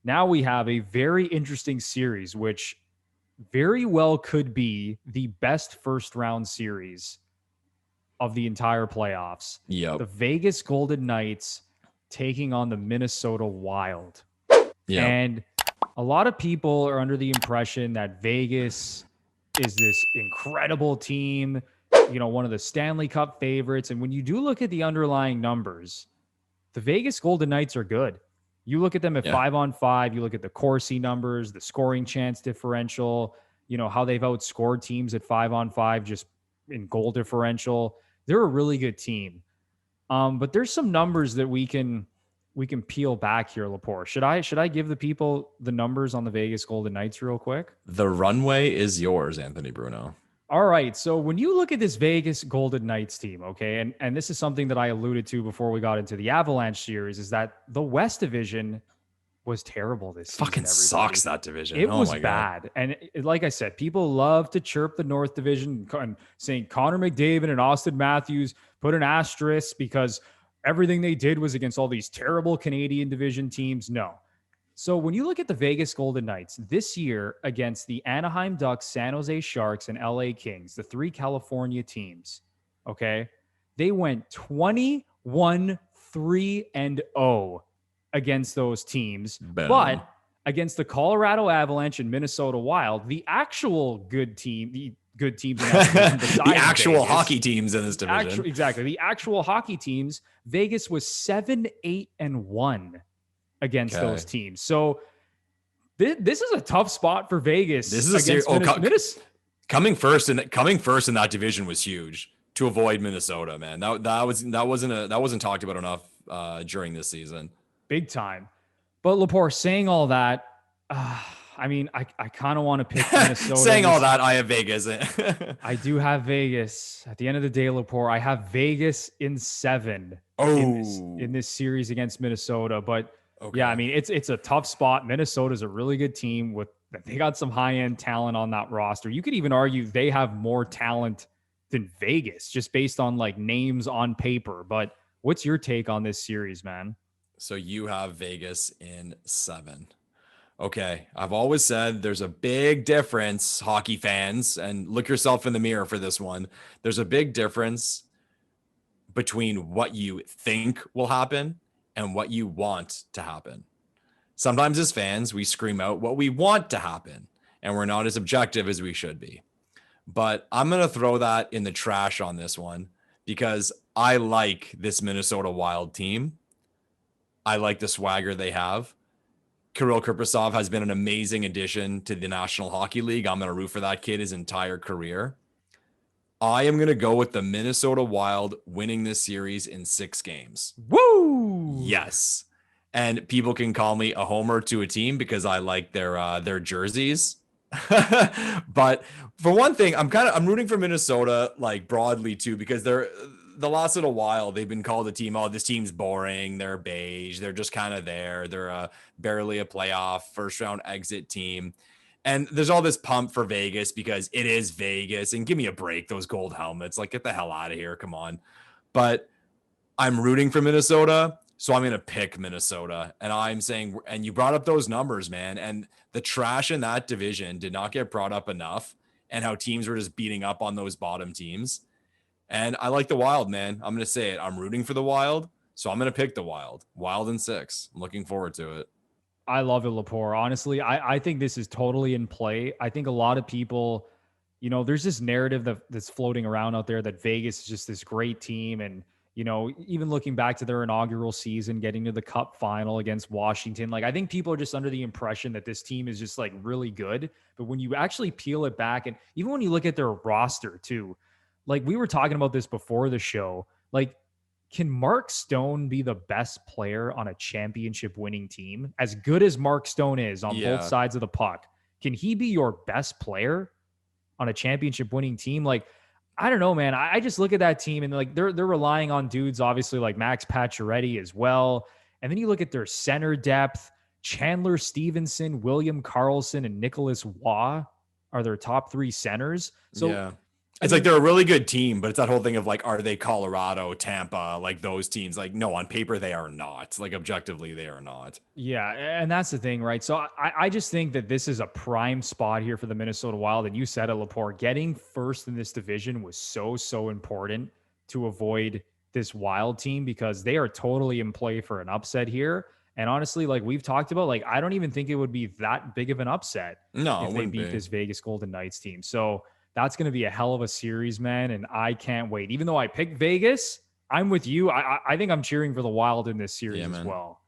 Now we have a very interesting series, which very well could be the best first round series of the entire playoffs. Yep. The Vegas Golden Knights taking on the Minnesota Wild. Yep. And a lot of people are under the impression that Vegas is this incredible team, one of the Stanley Cup favorites. And when you do look at the underlying numbers, the Vegas Golden Knights are good. You look at them at 5-on-5, you look at the Corsi numbers, the scoring chance differential, how they've outscored teams at 5-on-5 just in goal differential. They're a really good team. But there's some numbers that we can peel back here, Lepore. Should I give the people the numbers on the Vegas Golden Knights real quick? The runway is yours, Anthony Bruno. All right. So when you look at this Vegas Golden Knights team, okay, and this is something that I alluded to before we got into the Avalanche series, is that the West Division was terrible this season. Fucking sucks, that division. It was bad. And like I said, people love to chirp the North Division and saying Connor McDavid and Austin Matthews put an asterisk because everything they did was against all these terrible Canadian division teams. No. So when you look at the Vegas Golden Knights this year against the Anaheim Ducks, San Jose Sharks, and LA Kings, the three California teams, okay, they went 21-3-0 against those teams. Boom. But against the Colorado Avalanche and Minnesota Wild, the actual good team, the teams in that division, the actual Vegas, hockey teams in this division. Exactly. The actual hockey teams, Vegas was 7-8-1 against those teams. So this is a tough spot for Vegas. This is coming first in that division was huge to avoid Minnesota, man. That wasn't talked about enough during this season. Big time. But Lepore, saying all that, I kind of want to pick Minnesota. Saying all that, I have Vegas. I do have Vegas. At the end of the day, Lepore, I have Vegas in 7 in this series against Minnesota. But yeah, it's a tough spot. Minnesota's a really good team. They got some high-end talent on that roster. You could even argue they have more talent than Vegas, just based on like names on paper. But what's your take on this series, man? So you have Vegas in 7. Okay, I've always said there's a big difference, hockey fans, and look yourself in the mirror for this one. There's a big difference between what you think will happen and what you want to happen. Sometimes as fans, we scream out what we want to happen, and we're not as objective as we should be. But I'm going to throw that in the trash on this one because I like this Minnesota Wild team. I like the swagger they have. Kirill Kaprizov has been an amazing addition to the National Hockey League. I'm going to root for that kid his entire career. I am going to go with the Minnesota Wild winning this series in 6 games. Woo! Yes. And people can call me a homer to a team because I like their jerseys. But for one thing, I'm rooting for Minnesota like broadly too, because the last little while they've been called a team. Oh, this team's boring. They're beige. They're just kind of there. They're barely a playoff first round exit team. And there's all this pump for Vegas because it is Vegas. And give me a break. Those gold helmets, like get the hell out of here. Come on. But I'm rooting for Minnesota. So I'm going to pick Minnesota. And I'm saying, and you brought up those numbers, man. And the trash in that division did not get brought up enough. And how teams were just beating up on those bottom teams. And I like the Wild, man. I'm going to say it. I'm rooting for the Wild, so I'm going to pick the Wild. Wild in 6. I'm looking forward to it. I love it, Lepore. Honestly, I think this is totally in play. I think a lot of people, there's this narrative that's floating around out there that Vegas is just this great team. And, even looking back to their inaugural season, getting to the Cup final against Washington, like I think people are just under the impression that this team is just like really good. But when you actually peel it back, and even when you look at their roster too, like we were talking about this before the show, like can Mark Stone be the best player on a championship winning team? As good as Mark Stone is on both sides of the puck, can he be your best player on a championship winning team? Like, I don't know, man. I just look at that team and like they're relying on dudes, obviously like Max Pacioretty as well. And then you look at their center depth, Chandler Stevenson, William Karlsson, and Nicholas Waugh are their top 3 centers. So It's like they're a really good team, but it's that whole thing of like, are they Colorado, Tampa, like those teams? Like, no, on paper they are not. Like objectively, they are not. Yeah, and that's the thing, right? So I just think that this is a prime spot here for the Minnesota Wild. And you said it, Lepore, getting first in this division was so important to avoid this Wild team because they are totally in play for an upset here. And honestly, like we've talked about, like I don't even think it would be that big of an upset No, if it they wouldn't beat be. this Vegas Golden Knights team. So that's going to be a hell of a series, man. And I can't wait. Even though I picked Vegas, I'm with you. I think I'm cheering for the Wild in this series Yeah, as man. well.